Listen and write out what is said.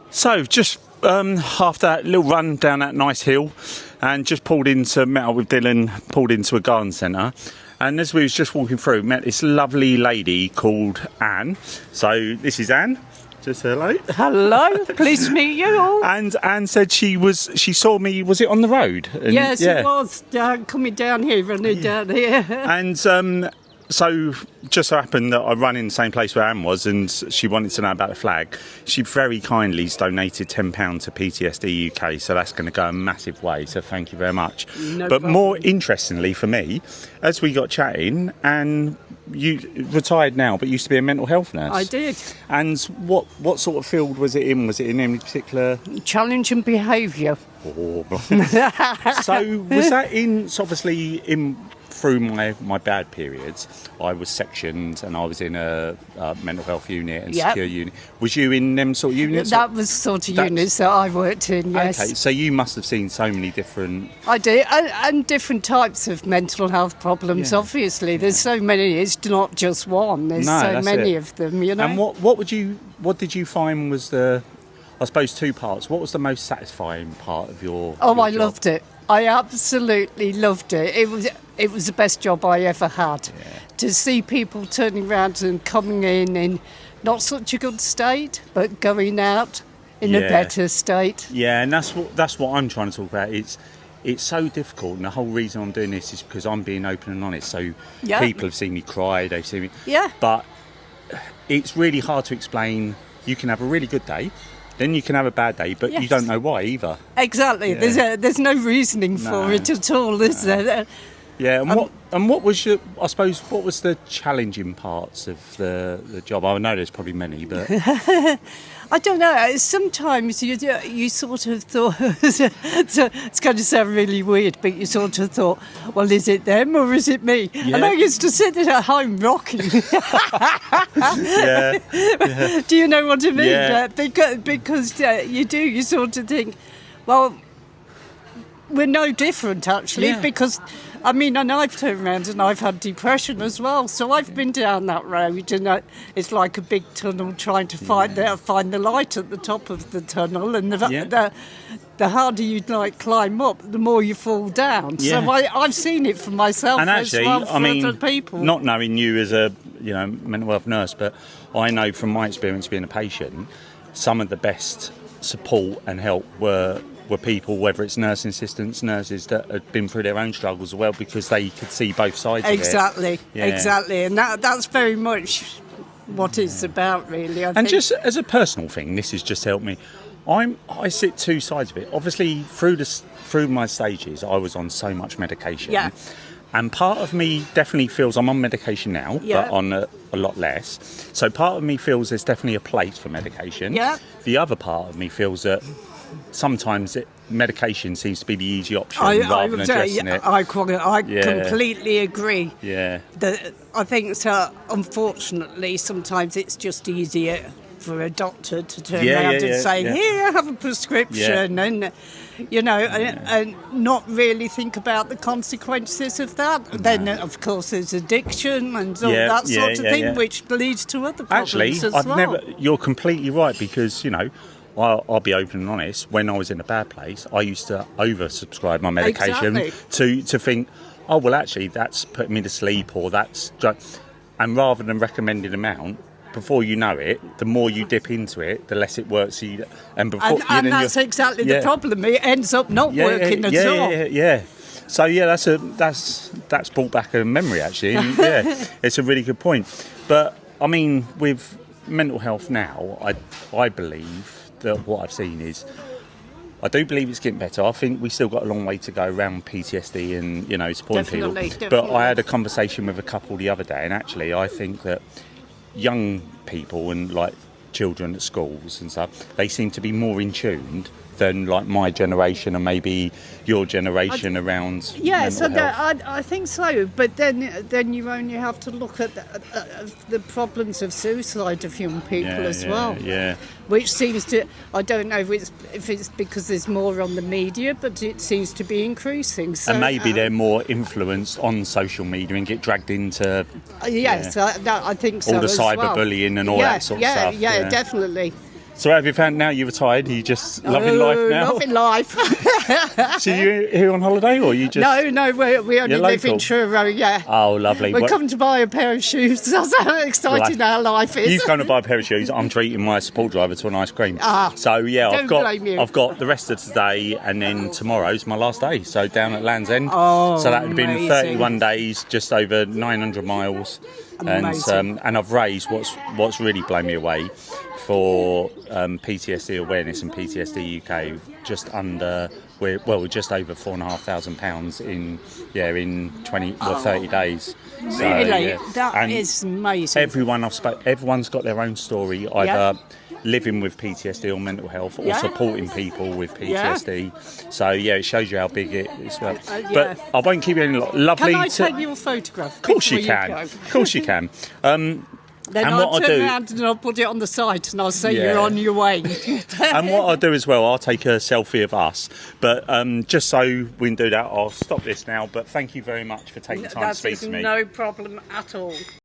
So, just after that little run down that nice hill, and just met up with Dylan, pulled into a garden centre. And as we was just walking through, met this lovely lady called Anne. So, this is Anne. Just hello. Hello, pleased to meet you all. And Anne said she saw me, was it on the road? And, yes, it was, coming down here, running down here. And so just so happened that I run in the same place where Anne was, and she wanted to know about the flag. She very kindly has donated £10 to PTSD UK, so that's going to go a massive way, so thank you very much. No but problem. More interestingly for me, as we got chatting, and you retired now, but used to be a mental health nurse. I did. And what sort of field was it in? Was it in any particular? Challenge and behaviour. Oh. So was that in? So obviously in. Through my bad periods, I was sectioned and I was in a mental health unit and secure unit. Was you in them sort of units? That was sort of units that I worked in, yes. Okay, so you must have seen so many different... I do, and different types of mental health problems, obviously. There's so many, it's not just one. There's so many of them, you know. And what did you find was the, I suppose, two parts. What was the most satisfying part of your I job? loved it. I absolutely loved it. It was the best job I ever had. Yeah. To see people turning around and coming in not such a good state, but going out in a better state. Yeah, and that's what I'm trying to talk about. It's so difficult, and the whole reason I'm doing this is because I'm being open and honest. So people have seen me cry, they've seen me. Yeah. But it's really hard to explain. You can have a really good day. Then you can have a bad day, but you don't know why either. Exactly. Yeah. There's no reasoning for it at all, is there? Yeah. And what was what was the challenging parts of the job? I know there's probably many, but I don't know. Sometimes you sort of thought it's going to sound really weird, but you sort of thought, well, is it them or is it me? Yeah. And I used to sit at home rocking. yeah. Do you know what I mean? Yeah. Because you sort of think, well, we're no different actually, because I mean, and I've turned around and I've had depression as well, so I've been down that road, and it's like a big tunnel trying to find the light at the top of the tunnel, and the harder you climb up, the more you fall down. Yeah. So I've seen it for myself, and actually, as well for I mean, other people. Not knowing you as a mental health nurse, but I know from my experience being a patient, some of the best support and help were people, whether it's nursing assistants, nurses that had been through their own struggles as well, because they could see both sides of it. Exactly, and that's very much what it's about, really. I think. Just as a personal thing, this has just helped me. I sit two sides of it. Obviously, through my stages, I was on so much medication. Yeah. And part of me definitely feels I'm on medication now, but on a lot less. So part of me feels there's definitely a place for medication. Yeah. The other part of me feels that sometimes medication seems to be the easy option rather than addressing it. I completely agree. Yeah. I think unfortunately sometimes it's just easier for a doctor to turn around and say, here, have a prescription, and and not really think about the consequences of that. No. Then, of course, there's addiction and all that sort of thing, which leads to other problems as well. You're completely right, because, I'll be open and honest, when I was in a bad place, I used to oversubscribe my medication to think, oh, well, actually, that's putting me to sleep, or that's... And rather than recommended amount, before you know it, the more you dip into it, the less it works. And that's exactly the problem. It ends up not working at all. Yeah. So that's brought back a memory, actually. And, it's a really good point. But I mean, with mental health now, I believe that what I've seen is, I do believe it's getting better. I think we still got a long way to go around PTSD and supporting people. Definitely. But I had a conversation with a couple the other day, and actually I think that young people and children at schools and stuff, they seem to be more in tune than my generation and maybe your generation around mental health. I think so. But then you only have to look at the problems of suicide of young people as well. Yeah. Which seems to, I don't know if it's because there's more on the media, but it seems to be increasing. So, and maybe they're more influenced on social media and get dragged into... Yes, I think so. All the as cyberbullying and all that sort of stuff. Yeah, definitely. So have you found now you're retired? Are you just loving life now? Loving life. So you here on holiday, or you just? No, we only live in Truro, yeah. Oh, lovely. We're coming to buy a pair of shoes. That's how exciting our life is. You've gone to buy a pair of shoes. I'm treating my support driver to an ice cream. So yeah, I've got the rest of today, and then tomorrow's my last day. So down at Land's End. Oh, so that would have been amazing. 31 days, just over 900 miles. And I've raised what's really blown me away for PTSD awareness and PTSD UK, just over £4,500 in 30 days. Really, so, that is amazing. Everyone's got their own story, either living with PTSD or mental health, or supporting people with PTSD. So it shows you how big it is. But I won't keep you any lovely. Can I take your photograph? Of course you can. Of course you can. Then I'll turn around and I'll put it on the site and I'll say you're on your way. And what I'll do as well, I'll take a selfie of us. But just so we can do that, I'll stop this now. But thank you very much for taking time to speak to me. No problem at all.